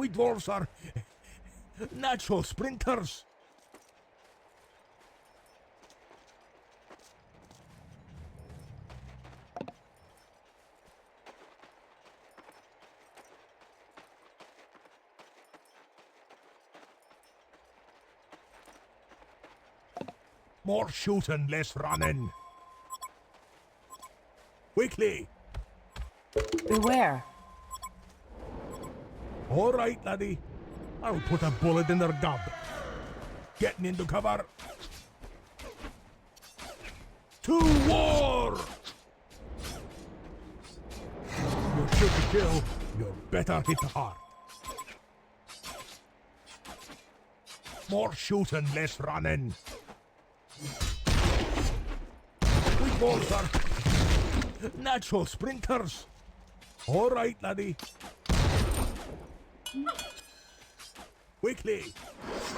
We dwarves are natural sprinters. More shooting, less running. Quickly. Beware. All right, laddie. I'll put a bullet in their gob. Getting into cover. To war! You shoot to kill. You better hit the heart. More shooting, less running. We both are natural sprinters. All right, laddie. Quickly.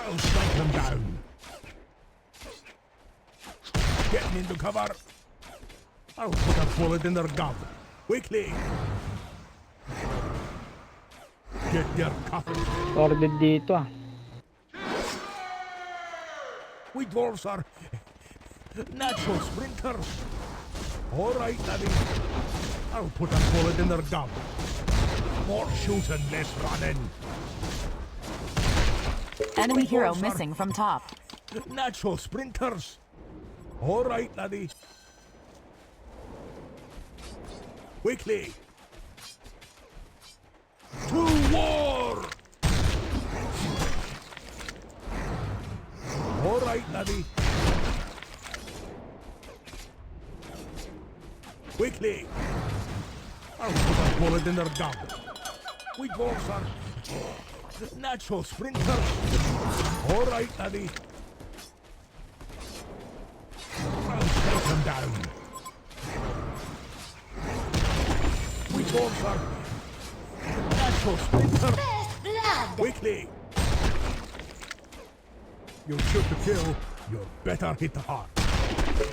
I'll strike them down. Getting into cover. I'll put a bullet in their gob. Quickly. Get their coffin. Ordered dito ah. We dwarves are natural sprinters. All right, laddie. I'll put a bullet in their gob. More shooting, less running. Enemy hero missing from top. Natural sprinters. All right, laddie. Quickly. To war! All right, laddie. Quickly. I'll put a bullet in their gob. We dwarves are natural sprinters. All right, laddie. I'll strike them down. We dwarves are natural sprinters. First blood! Quickly. You shoot to kill. You better hit the heart.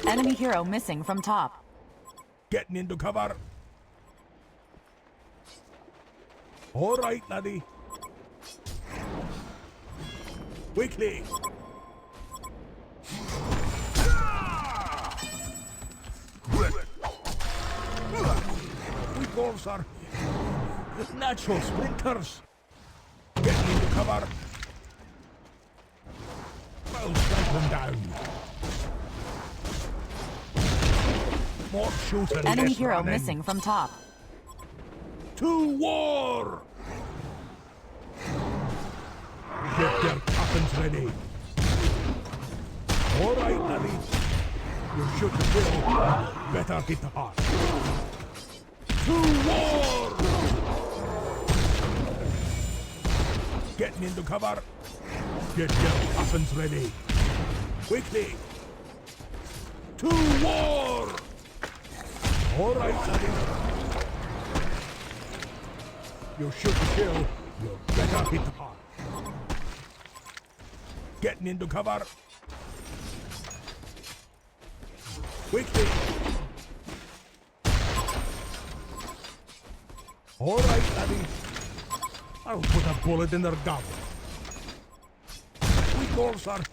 Enemy hero missing from top. Getting into cover. All right, laddie. Quickly. We dwarves are natural sprinters. Getting into cover. I'll strike them down. More shooting. Enemy less hero running. missing from top. To war! Get their coffins ready. All right, laddie. You shoot to kill. Better hit the heart. To war! Getting into cover. Get your coffins ready. Quickly. To war! All right, laddie. You shoot to kill. You better hit the heart. Getting into cover. Quickly. All right, laddie. I'll put a bullet in their gob. We dwarves are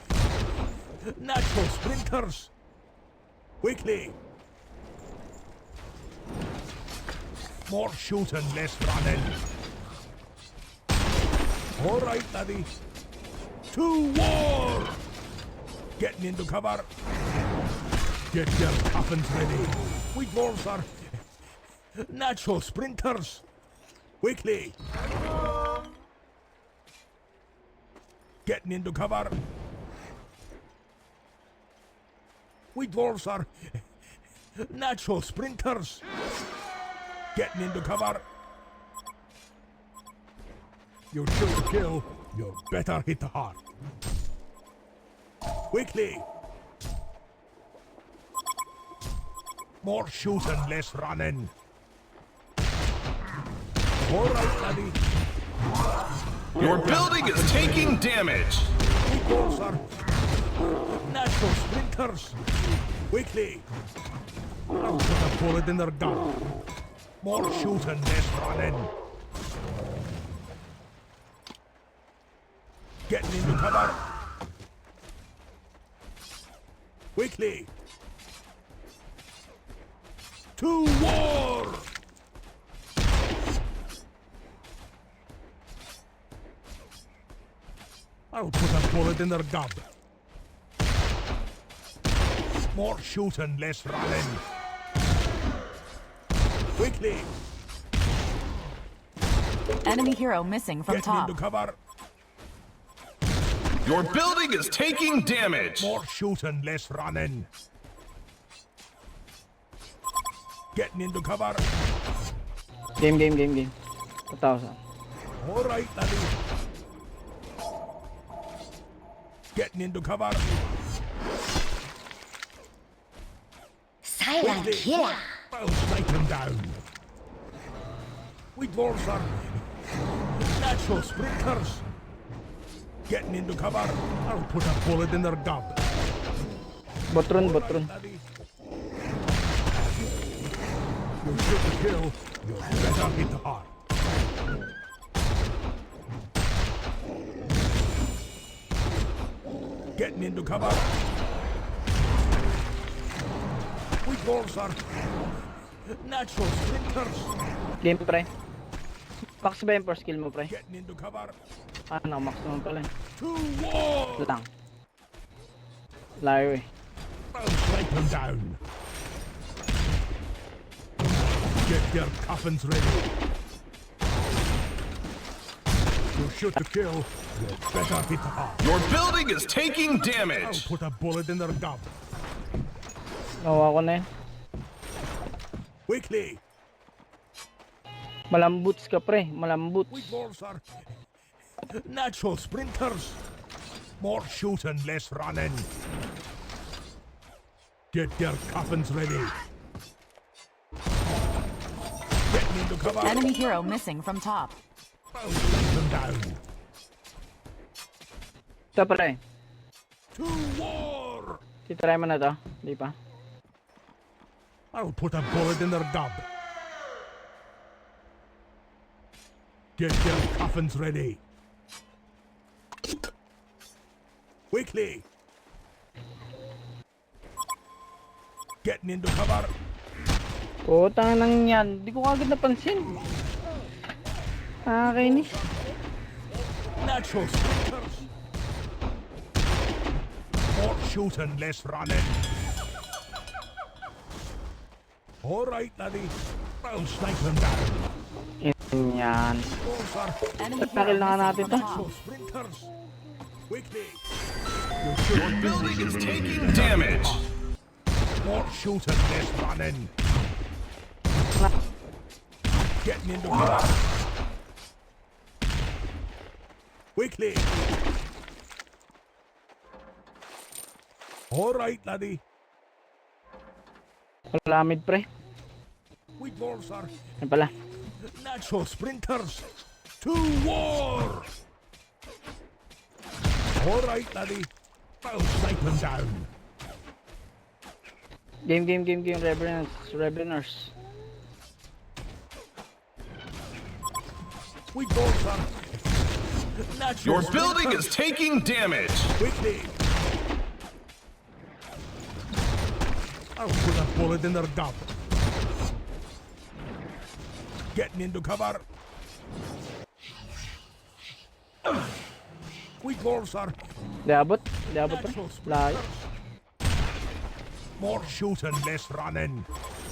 natural sprinters. Quickly. More shooting, less running. All right, laddie. To war! Getting into cover. Get your coffins ready. We dwarves are natural sprinters. Quickly. Getting into cover. We dwarves are natural sprinters. Getting into cover. You shoot to kill. You better hit the heart. Quickly. More shooting, less running. All right, laddie. Your building is taking damage. We dwarves are natural sprinters. Quickly. I'll put a bullet in their gun. More shooting, less running. Getting into cover. Quickly. To war! I'll put a bullet in their gob. More shooting, less running. Quickly. Enemy hero missing from Getting top. into cover. Your building is taking damage. More shooting, less running. Getting into cover. Game. 1,000. All right, laddie. Getting into cover. Silent Quickly. killer. I'll snipe him down. We dwarves are natural sprinters. Getting into cover. I'll put a bullet in their gob. Botron. Laddie. You shoot to kill. You better hit hard. Getting into cover. We dwarves are natural sprinters. Game, pre. Max ba yung first skill mo, pre? Getting into cover. Ano, max naman pala. To war! Lang. Layo eh. I'll snipe him down. Get your coffins ready. You shoot to kill. You better hit hard. Your building is taking I'll damage. put a bullet in their gob. Nawa ko na yun. Quickly. Malambuts ka, pre. We Malambuts. dwarves are natural sprinters. More shooting, less running. Get your coffins ready. Getting into cover. Enemy hero missing from top. I'll snipe them down. Ito, pre. To war! Titry mo na to. Di pa. I'll put a bullet in their gob. Get your coffins ready. Quickly. Getting into cover. Putang nang yan. Di ko agad napansin. Nakakainis. Natural sprinters. More shooting, less running. All right, laddie. I'll snipe them down. Yan. Those are Enemy Takil hero na nga missing natin from to. top. natural sprinters. Quickly. Your building is taking damage. More shooting, less running. Getting into cover. Quickly. All right, laddie. Kalamid, pre. We dwarves are Yan pala. natural sprinters. To war! All right, laddie. I'll snipe them down. Game. Revenants. We dwarves are natural Your building sprinters. is taking damage. Quickly. I'll put a bullet in their gob. Getting into cover. We dwarves are Di abot, pre. natural Layo. sprinters. More shooting, less running.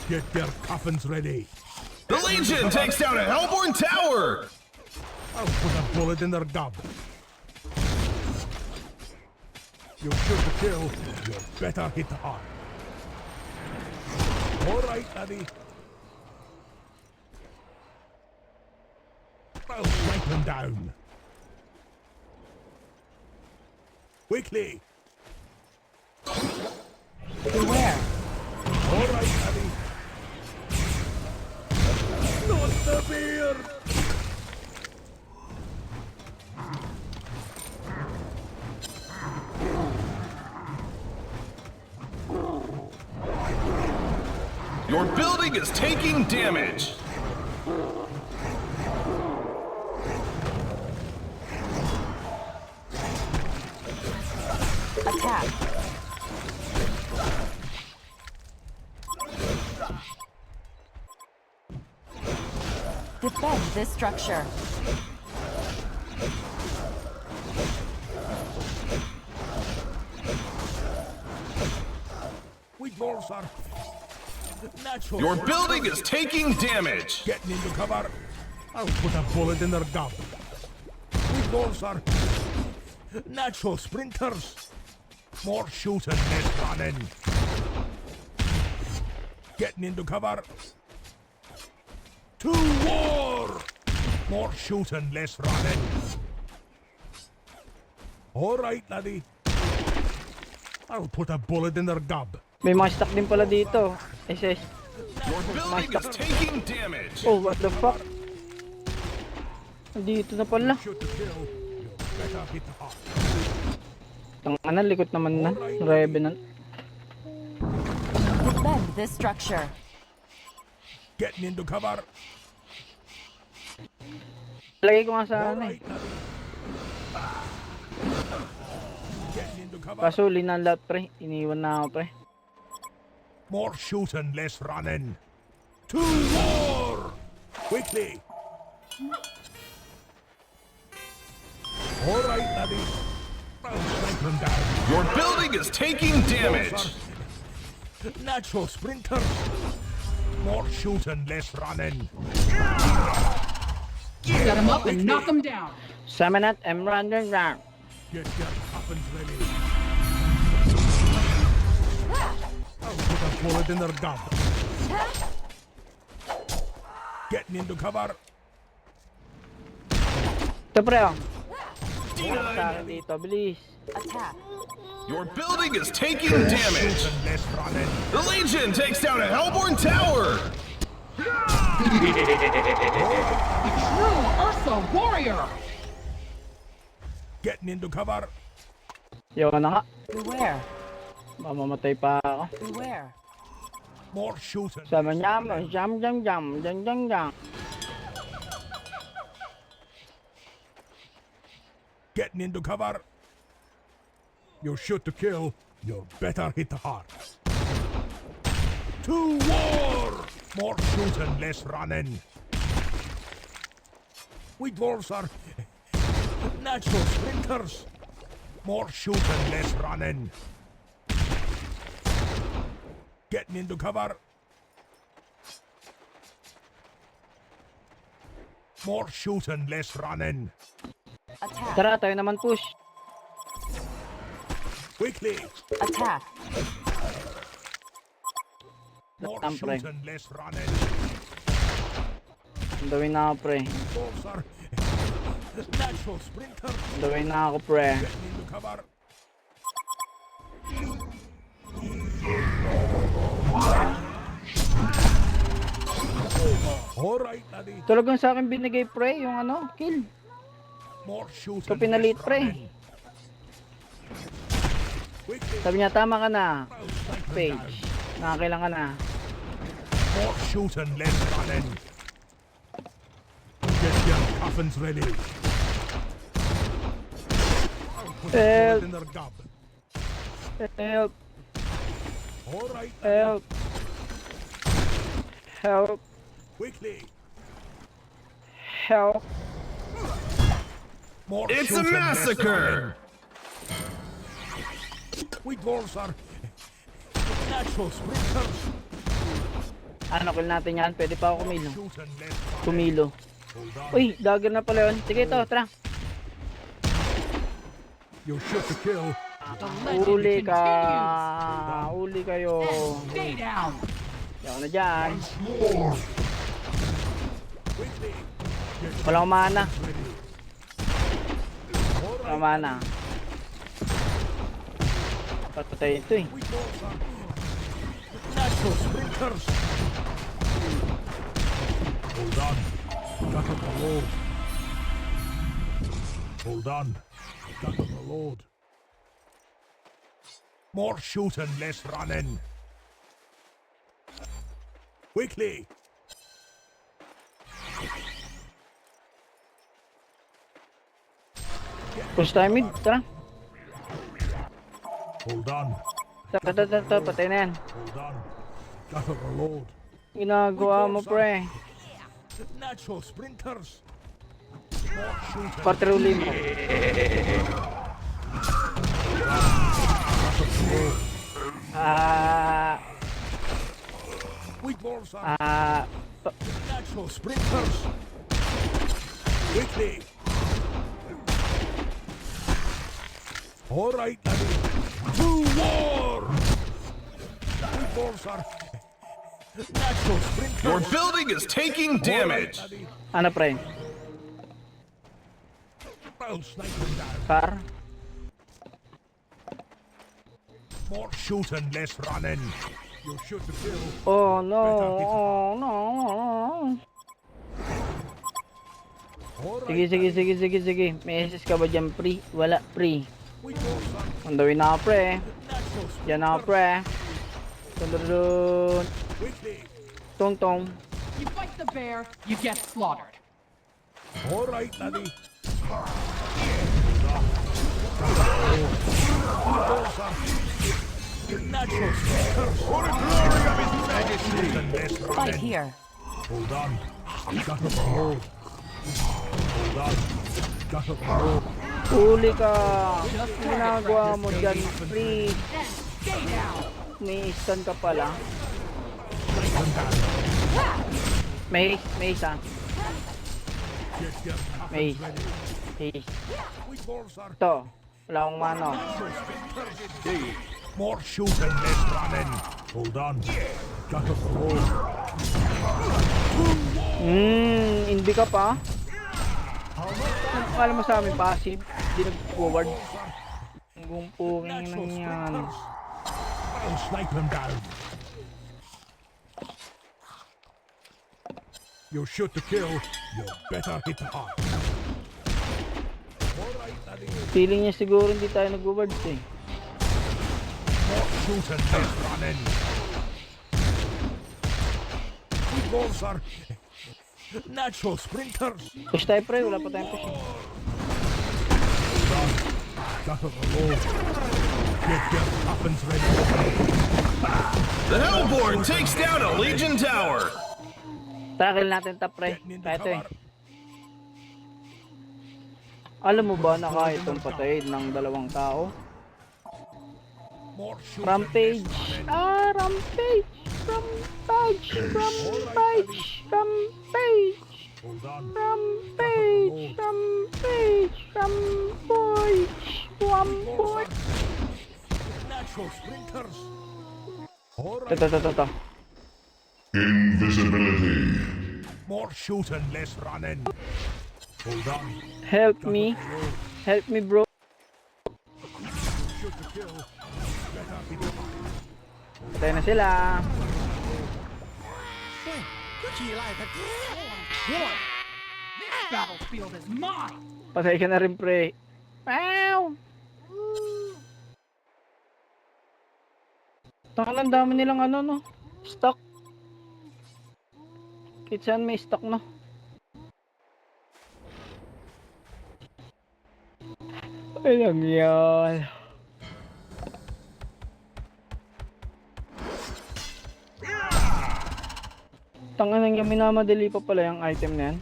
Get their coffins ready. The Legion takes down a Hellborn tower. I'll put a bullet in their gob. You shoot to kill. You better hit hard. All right, laddie. I'll snipe them down. Quickly. Beware. All right, laddie. Not the beer. Your building is taking damage. this structure. We dwarves are natural. Your building is taking damage. Getting into cover. I'll put a bullet in their gum. We dwarves are natural sprinters. More shooting, less running. Getting into cover. To war! More shooting, less running. Alright, laddie. I'll put a bullet in their gob. May mga stock din pala dito. SS. Your building is taking damage. Oh, what the fuck? Dito na pala. Shoot to kill. You better hit the heart. Tangana, likot naman na. Revenant. Defend this structure. Getting into cover. Lagay ko nga sa ano eh. Alright, laddie. Getting into cover. Kaso linan lahat pre. Iniwan na ako pre. More shooting, less running. To war! Quickly! Alright, laddie. I'll strike them down. Your building is taking damage. Natural sprinters. More shooting, less running. Set him up and knock him down. Summon at and run the ground. Get your coffins ready. I'll put a bullet in their gob. Getting into cover. Ito pre oh. Sa akin dito, bilis. Attack. Your building is taking damage. Shooting, less running. The Legion takes down a Hellborn tower. True Ursa warrior. Getting into cover. Yaw na nga. Beware. Mamamatay pa ako. Beware. More shooting. Sama niya mo. Jam, jam, jam. Jam, jam, jam. Getting into cover. You shoot to kill. You better hit the heart. To war! More shooting, less running. We dwarves are natural sprinters. More shooting, less running. Getting into cover. More shooting, less running. Attack. Tara, tayo naman push. Quickly. Attack. More Tam, pre. shooting, less running. Andawin na ako pre. Dwarves are natural sprinters. Andawin na ako pre. Getting into cover. Alright, laddie. Talagang sa akin binigay pre yung ano, kill. More shooting. Ito pinalit less pre. running. Quickly. Sabi niya tama ka na. I'll strike them Page. down. Nakakailan ka na. More shooting, less running. Get your coffins ready. I'll put a Help. bullet in their gob. Help. Alright, Help. Help. quickly. Help. More It's a shooting, less massacre. running. We dwarves are natural sprinters. Ano, kill natin yan. Pwede pa ako kumilo. Shooting, less running. Kumilo. Hold on. Uy, dagger na pala yun. Sige ito, tara. You shoot to kill. The legend Uli ka. continues. Uli kayo. Stay down. Yaw na dyan. Quickly. Get your Walang mana. ready. Walang mana. Patay ito eh. We dwarves are natural sprinters. Hold on. Got to reload. Hold on. Got to reload. More shooting, less running. Quickly. Push tayo mid. Tara. Hold on. Tara. Patay na yan. Hold on. Got to reload. Ginagawa mo pre. Natural sprinters. More shooting. Patrolly mo. Ah, We dwarves are natural sprinters. Quickly. All right, laddie. To war. We dwarves are natural sprinters. Your building is taking damage. All right, laddie. ano pre? I'll snipe them down. Car? More shooting, less running. You shoot to kill. Oh no, oh no. All Sige, right, sige, sige, sige, sige. May SS ka ba dyan, pre? Wala, pre. we dwarves are On the way na ako, pre. natural Diyan na ako, pre. Dun. Quickly. Tong tong. You fight the bear, you get slaughtered. All right, laddie. Natural sprinters. For the glory of His Majesty. And less Fight running. here. Hold on. Got to roll. Hold on. Got to roll. Huli ka. Ginagawa mo dyan, pre. Then stay down. May stun ka pala. May isa. Get your May. coffins ready. Hey. We dwarves are Ito. Wala akong mano. natural sprinters. More shooting, less running. Hold on. Got to roll. Hindi ka pa. Akala mo sa amin passive. Hindi nag-forward. Ang gumpungin Natural lang yan. sprinters. I'll snipe them down. You shoot to kill. You better hit hard. All right, laddie. Feeling niya siguro hindi tayo nag-words eh. More shooting, less running. We dwarves are natural sprinters. Push tayo pre, wala pa tayong push. Got to roll. Get your coffins ready. The Hellborn takes down a Legion tower. Tackle natin top pre. Getting into Kaya ito eh. cover. Alam mo ba na kaya itong patayin ng dalawang tao? More shooting, Rampage! less running. Ah, rampage! Rampage! Rampage! Rampage! Hold on. Rampage! Rampage! Rampage! Rampage! Natural sprinters. All right. Ito. Invisibility. More shooting, less running. Hold on. Help me. Help me bro. Shoot to kill. Better hit hard. Patay na sila. This battlefield is mine. Patay ka na rin pre. Wow! Tangan ang dami nilang ano no. Stock. Kitsan may stock no. Ay lang yan. Tangan nang yung minamadali pa pala yung item na yan.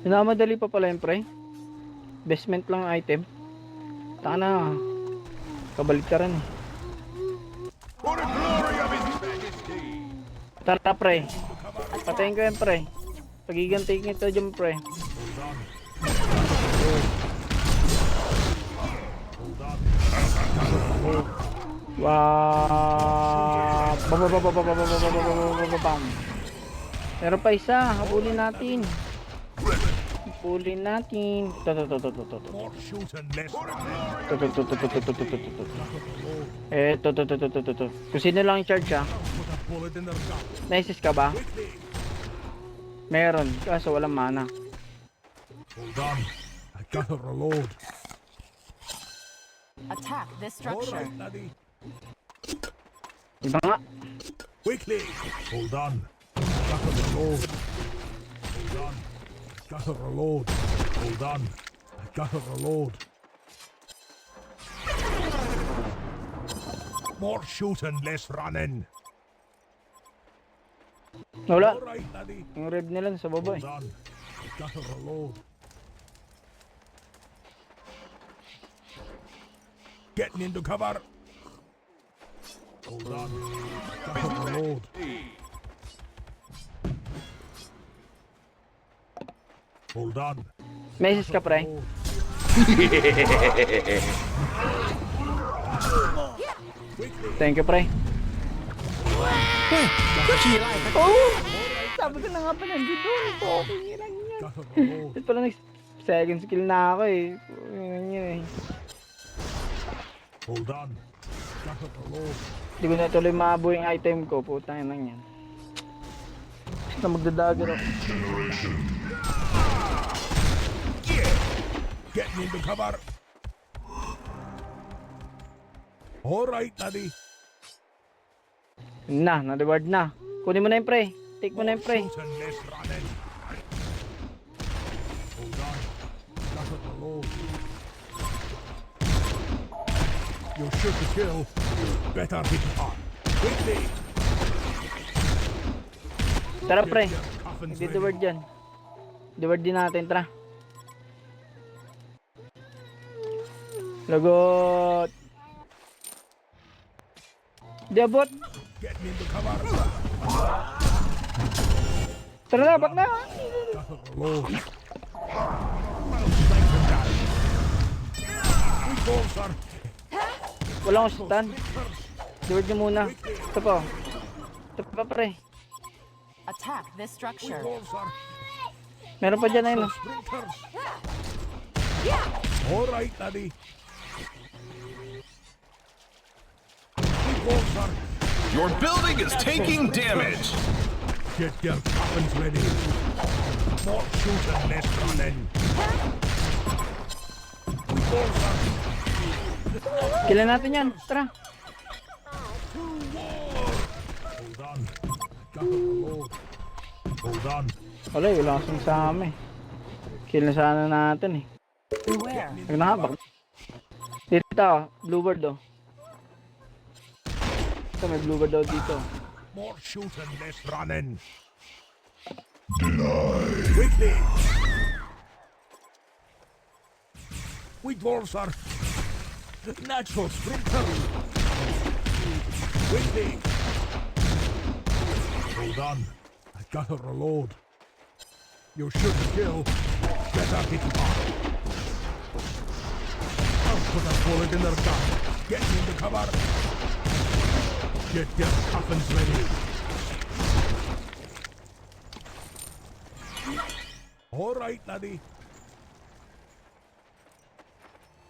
Minamadali pa pala yung pre. Basement lang ang item. Tangan na. Kabalik ka rin eh. For the glory of His Majesty. Tara pre. Patayin ko yan pre. Pagigantiin kita dyan pre. Wow. Bam. Meron pa isa. Habulin natin. Habulin natin. To. More shooting, less running. To. Kung sino lang yung charge ha. Put a bullet in their gun. Naisis ka ba? Quickly. Meron. Kaso walang mana. Hold on. I gotta reload. Attack this All structure. right, laddie. Iba nga. Quickly. Hold on. I gotta reload. Hold on. I gotta reload. Hold on. I gotta reload. More shooting, less running. Wala. Alright, laddie. Yung rev nila sa baba eh. Hold on. Gotta reload. Getting into cover. Hold on. Gotta reload. Hold on. Message ka, pre. Reload. Thank you, pre. Oh! Sabi ko na nga pa nandito. Okay, hirang yan. Gotta reload. Ito pala second skill na ako eh. Yan yun eh. Hold on. Gotta reload. Hindi ko na tuloy mabuhay yung item ko. Putang ina yan. Basta magdadagger ako. Getting into cover. Alright, laddie. Yun na, na-reward na. Kunin mo na yung pre. Take mo na yung pre. Shoot and less running. Hold on. Gotta reload. You shoot to kill. Better hit hard. Quickly. Tara pre. Get your coffins Hindi ready. reward dyan. Reward din natin, tara. Lagot. Di abot. Getting into cover. Tara na, back na. Gotta reload. Well, snipe them down. We go, sir. Wala akong stun. Reward nyo muna. Ito pa. Ito pa pre. Attack this We structure. go, sir. Meron pa dyan ayun. Sprinters. Alright, laddie. We go, sir. Your building is taking damage. Get your coffins ready. More shooting, less running. We go, sir. Kailan natin yan. Tara. Hold on. Gotta reload. Hold on. Wala, wala kasing sa amin. Kill na sana natin eh. Beware. Nagnahabak. Dito, bluebird oh. Ito, may bluebird daw dito. More shooting, less running. Denied. Quickly. We dwarves are natural sprinters. Quickly. Hold on. I gotta reload. You shoot to kill. Better hit hard. I'll put a bullet in their gun. Get into cover. Get your coffins ready. All right, laddie.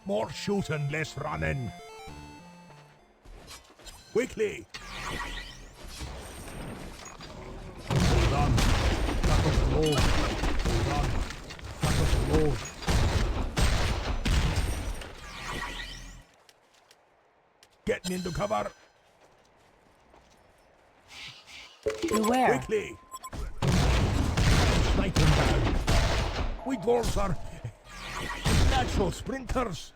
More shooting, less running. Quickly. Hold on. Gotta reload. Hold on. Gotta reload. Getting into cover. Beware. Quickly. Snipe them down. We dwarves are natural sprinters.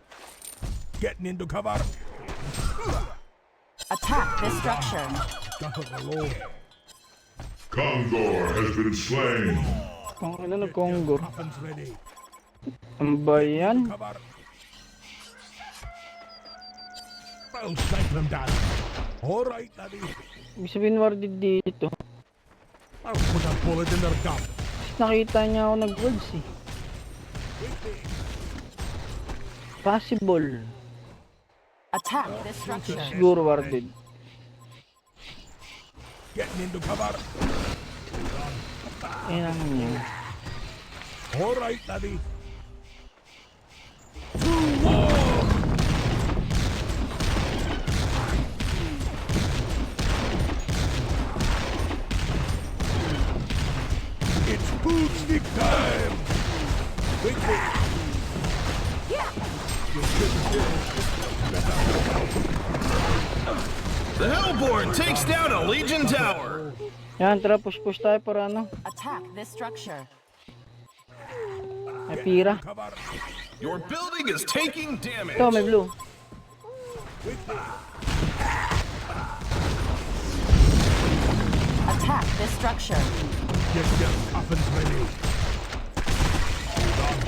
Getting into cover. Attack this structure. Gotta reload. Condor has been slain. Kung ano nag-congur. Coffins ready. Ang bayan. Cover. I'll snipe them down. All right, laddie. Ibig sabihin warded dito. I'll put a bullet in their gun. Nakita niya ako nag-words eh. Quickly. Possible. Attack this structure. Siguro warded. Getting into cover. Ayun lang niya. All right, laddie. It's food stick time. Quickly. The Hellborn takes down a Legion tower. Yan, tara push tayo para ano. Attack this structure. May pira. Cover. Your building is taking damage. Ito, may blue. Attack this structure. Get your coffins ready. Hold on.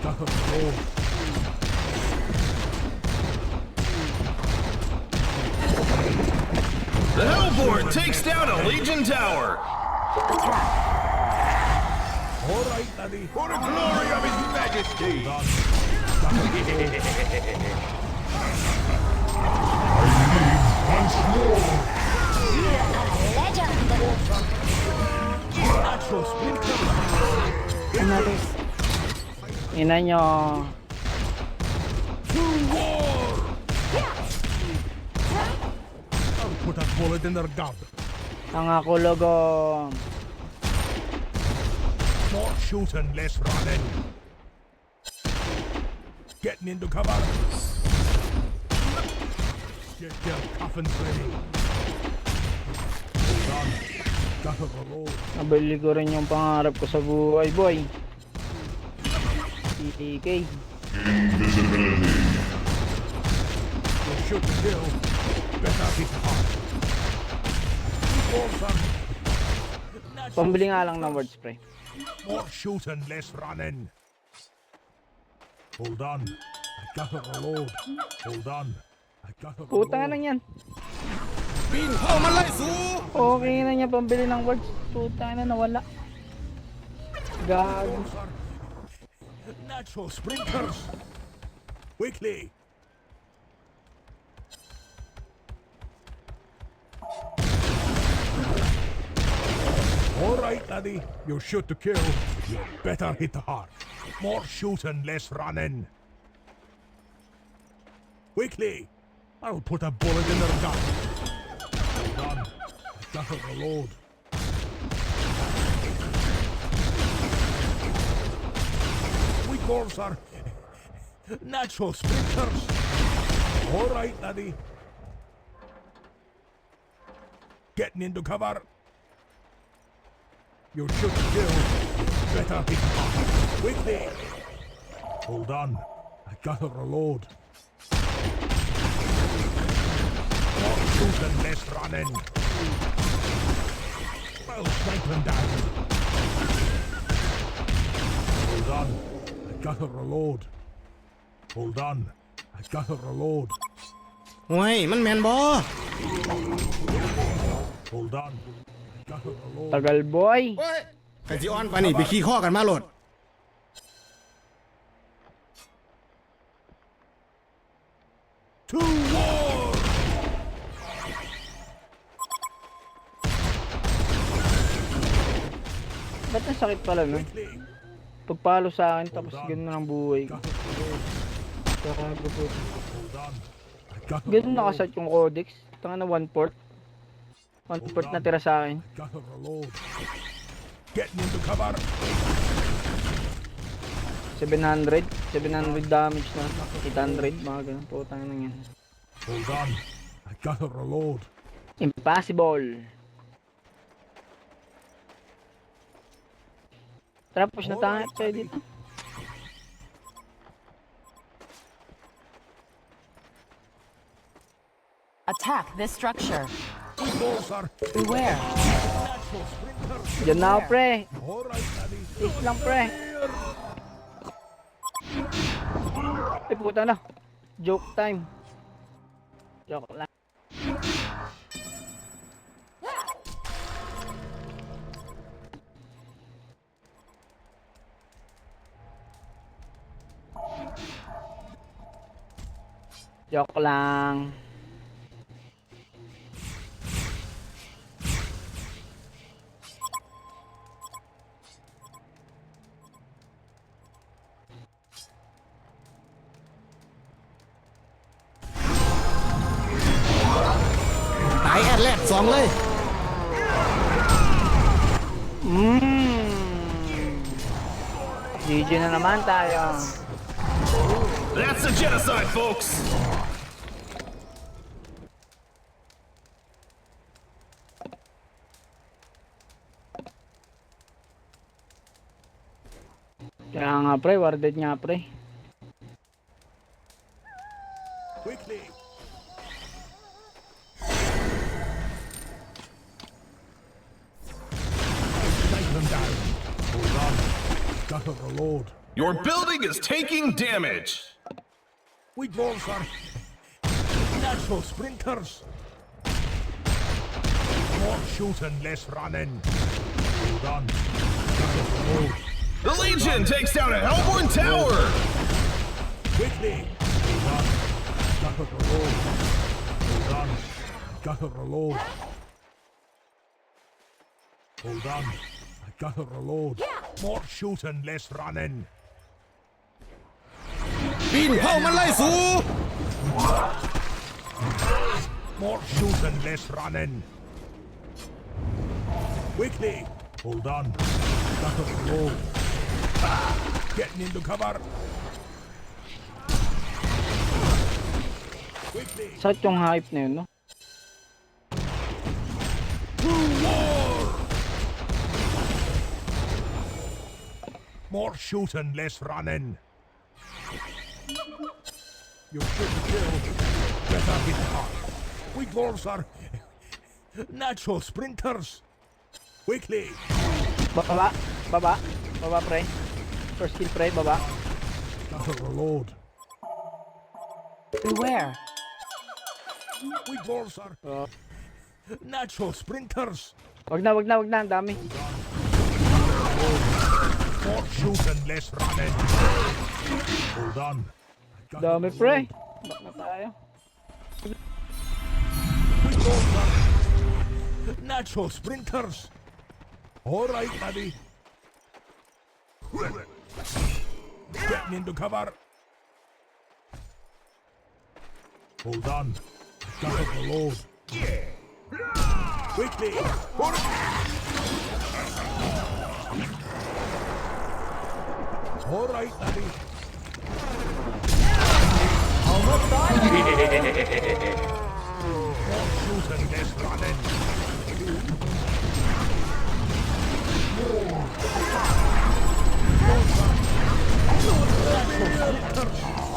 Gotta roll. The Hellborn takes down a Legion tower. Attack. All right, laddie. For the glory of His Majesty. Hold on. Once more. Natural splinter. Another. Ina nyo. To war. I'll put a bullet in their gob. Nangakulogom. More shooting, less running. Getting into cover. Get your coffins ready. Hold on. Gotta reload. Nabili ko rin yung pangarap ko sa buhay, boy. PTK. You shoot to kill. Better hit hard. More son. Pambili nga lang ng word spray. More shooting, less running. Hold on. I gotta reload. Hold on. I gotta reload. Putang na yan. Okay na niya pambili ng words. Putang na nawala. Gago. Natural sprinters. Quickly. All right, laddie. You shoot to kill. You better hit hard. More shooting, less running. Quickly. I'll put a bullet in their gun. Hold on. I gotta reload. We dwarves are natural sprinters. All right, laddie. Getting into cover. You shoot to kill. Better hit hard. Quickly. Hold on. I gotta reload. More shooting, less running. I'll snipe them down. Hold on. I gotta reload. Hold on. I gotta reload. โอ้ยมันแมนบอ Hold on. I gotta reload. Tagal, boy. ไอ้ที่อ้อนไปนี่ไปขี้ข้อกันมาโหลด To war! Ba't ang sakit pala nun? Quickly. Pagpalo sa akin tapos ganun ang buhay ko. Gotta reload. Gago po. Hold on. I gotta Ganun reload. nakasat yung codex. Tanga na 1/4. 1/4 na tira sa akin. I gotta reload. Getting into cover. 700 damage na. 800, mga ganun. Putang na yan. Hold on. I gotta reload. Impossible. Tara, push na tayo. Tayo dito. Attack this structure. We dwarves are Beware. natural sprinters. Diyan na ako, pre. All right, laddie. Please lang, pre. Ay, puta na. Joke time. Joke lang. Joke lang.ตายแอดแรก2เลย GG na naman tayo. That's a genocide, folks. Kaya nga, pre. Warded nga, pre. Gotta reload. Your building is taking damage. We dwarves are natural sprinters. More shooting, less running. Hold on. Gotta reload. The Legion takes down a Hellborn tower. Quickly. Hold on. Gotta reload. Hold on. Gotta reload. Hold on. I gotta reload. More shooting, less running. ปีนเผามันไล่สู More shooting, less running. Quickly. Hold on. Gotta reload. Getting into cover. Quickly. Sakit yung hype na yun, no? More shooting, less running. You shouldn't kill. Better hit hard. We dwarves are natural sprinters. Quickly. Baba, baba, baba pre. First kill pre, baba. Gotta reload. Beware. We dwarves are natural sprinters. Wag na, ang dami. More shooting, less running. Hold on. Gotta Dami reload. pre. Back na tayo. We dwarves are natural sprinters. All right, laddie. Getting into cover. Hold on. Gotta reload. Quickly. All right, laddie. More shooting, less running.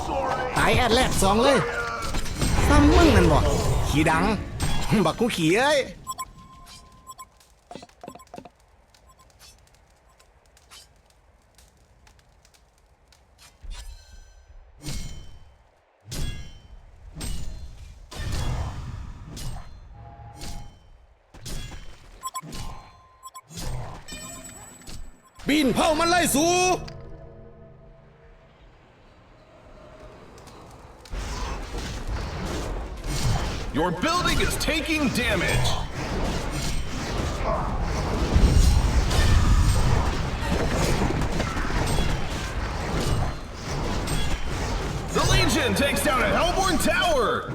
Sorry. ตายแอดแรก2เลยซ้ำมึงนั่นบ่ขี่ดัง บักกูขี่เอ้ย ปีนเผามันไล่สู Your building is taking damage. The Legion takes down a Hellborn tower.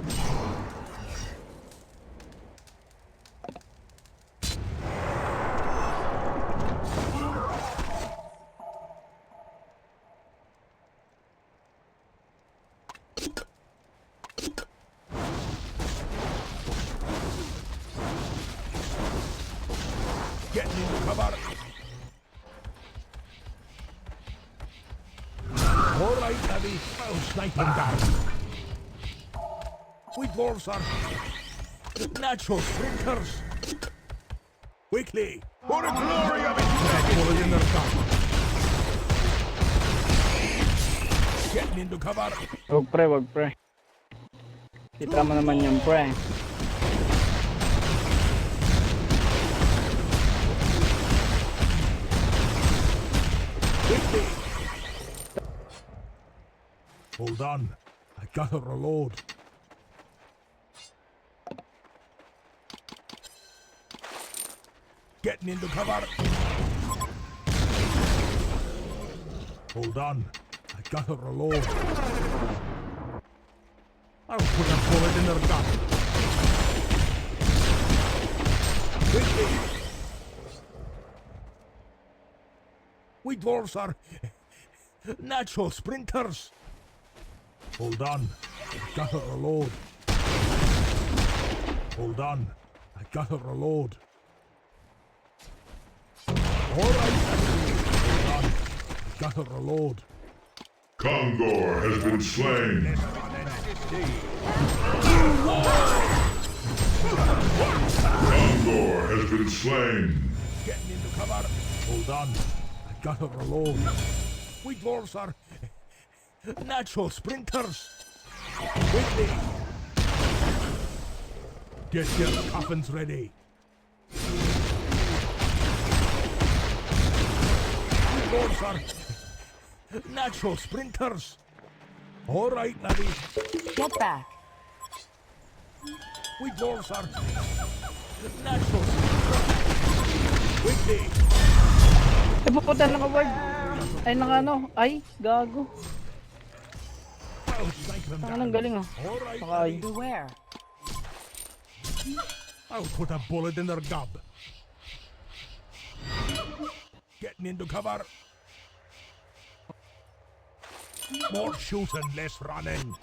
Getting into cover. All right, laddie. I'll snipe him down. We dwarves are natural sprinters. Quickly. For the glory of it. In their gun. Getting into cover. Wag pre. Kita mo naman yan pre. Quickly. Hold on. I gotta reload. Getting into cover. Hold on. I gotta reload. I'll put a bullet in their gun. Quickly. We dwarves are natural sprinters. Hold on. I gotta reload. Hold on. I gotta reload. All right. Hold on. I gotta reload. Kongor has been slain. Kongor has been slain. Getting into cover. Hold on. I Gotta reload. We dwarves are natural sprinters. Quickly. Get your coffins ready. We dwarves are natural sprinters. All right, laddie. Get back. We dwarves are natural sprinters. Quickly. Eh, pupunta naka-ward. Ay, naka-ano. Ay, gago. I'll shank them Ang down. galing ah. All right, Saka ay. laddie. Beware. I'll put a bullet in their gob. Getting into cover. More shooting, less running.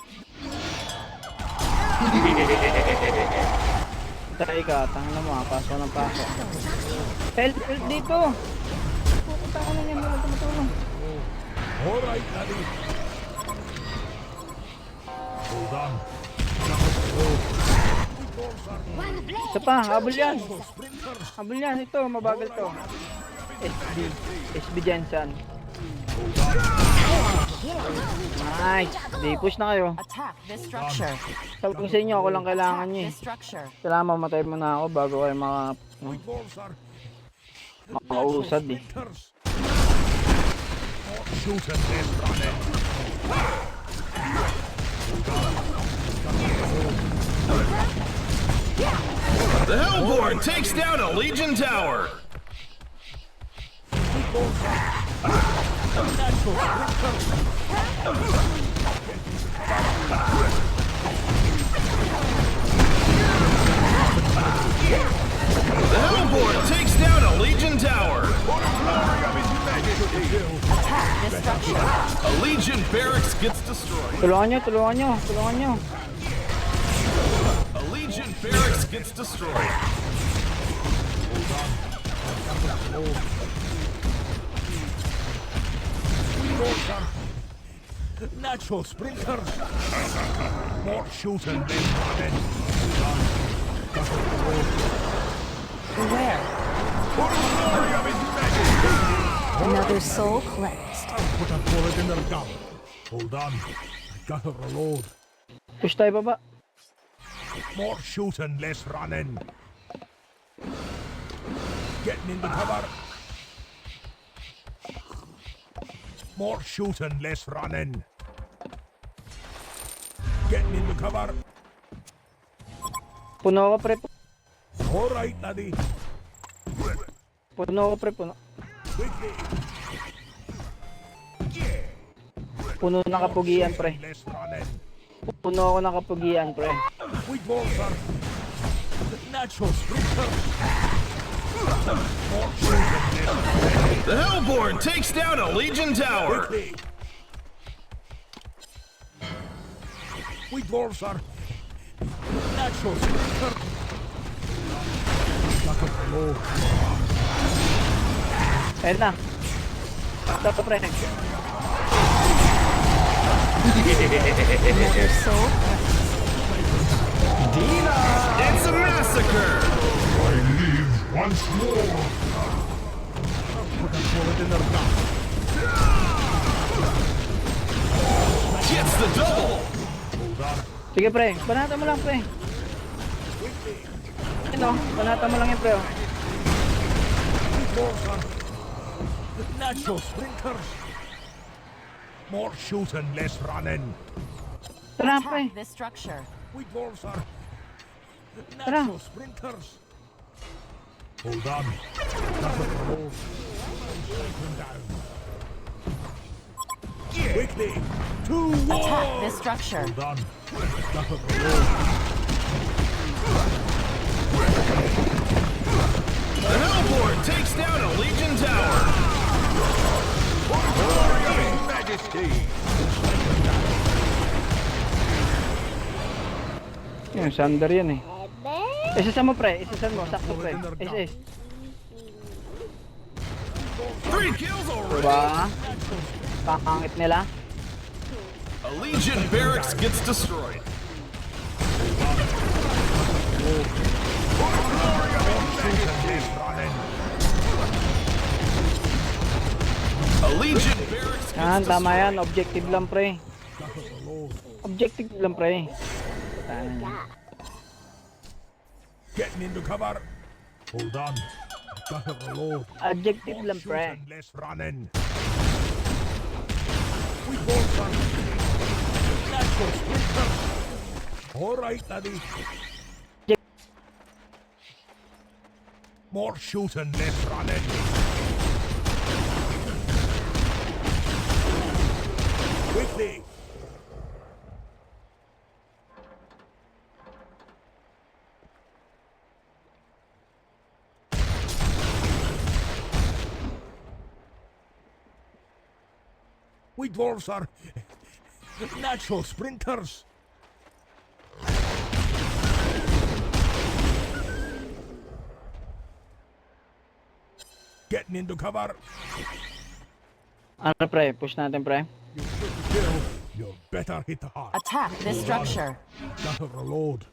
Try ka, tanga mo ah. Paso ng paso. Help dito. Pupunta ko na niyan. Walang tumutulong. All right, laddie. Hold on. Isa pa, habol yan. Sprinters. Habol yan. Ito, mabagal to. SB Jensen. Nice. Di push na kayo. Attack this structure. Sabi ko sa inyo, ako lang kailangan Attack nyo this eh. structure. Kailangan mamatay muna ako bago kayo We dwarves are makausad eh. sprinters. More shooting, less running. The Hellborn takes down a Legion tower. Natural sprinters. The Hellborn takes down a Legion tower. Attack this structure. A Legion barracks gets destroyed. Tulungan nyo, tulungan nyo, tulungan nyo. A Legion barracks gets destroyed. Natural sprinters. More shooting, less running. Beware. Another soul cleansed. Put a bullet in their gun. Hold on. I gotta reload. Push tayo baba. More shooting, less running. Getting into cover. More shooting, less running. Getting into cover. Puno ako pre. All right, laddie. Puno ako pre, puno. Quickly. Puno na kapugian pre. Less running. Puno ako na kapugian pre. We dwarves are natural sprinters. More shooting, less running. The Hellborn takes down a Legion tower. Quickly. We dwarves are natural sprinters. Gotta reload. Ayun na. Stop pre. Another soul. It's a massacre. I live once more. Put a bullet in their gun. Gets the double. Sige pre, banata mo lang pre. Ano, banata mo lang yun pre. Oh. Dwarves are natural sprinters. More shooting, less running. Tara pre. Attack this structure. We dwarves are natural sprinters. Hold on. Gotta reload. Strike them down. Quickly. To Attack war. this structure. Hold on. Gotta reload. The Hellborn takes down a Legion tower. Yung sander yan eh. Isasan mo pre, isasan mo, sakto pre. SS. 3 kills already. Diba? Kakangit nila. A Legion barracks gets destroyed. Less running. A Legion barracks Yan, gets tama destroyed. yan. Objective lang, pre. Objective lang, pre. Getting into cover. Hold on. Gotta reload. Objective lang, Shoot pre. and less running. We both are natural sprinters. All right, laddie. More shooting, less running. Quickly. We dwarves are natural sprinters. Getting into cover. Ano, pre? Push natin, pre. You shoot to kill. You better hit the heart. Attack this structure. Gotta reload.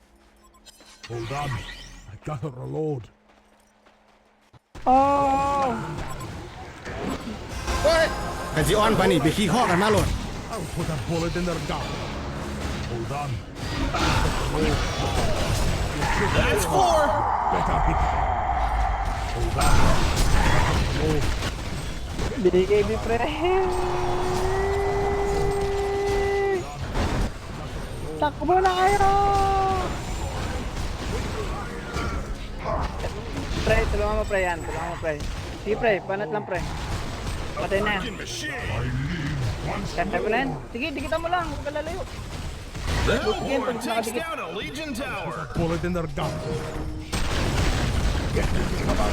Hold on. I gotta reload. Oh! เฮ้ยกันสิออนปานนี่ไปขี้ข้อกันมาโลด I'll put a bullet in their gun. Hold on. That's 4. Better hit the heart. Hold on. Reload. BKB, pre. Takbo na kayo! Pre, tulungan mo, pre, yan. Tulungan mo, pre. Sige, pre. Panat lang, pre. Patay na. Kaya mo na yan. Sige, dikitan mo lang. Huwag ka lalayo. The Hellborn takes down a Legion tower. Bullet in their gun. Get into cover.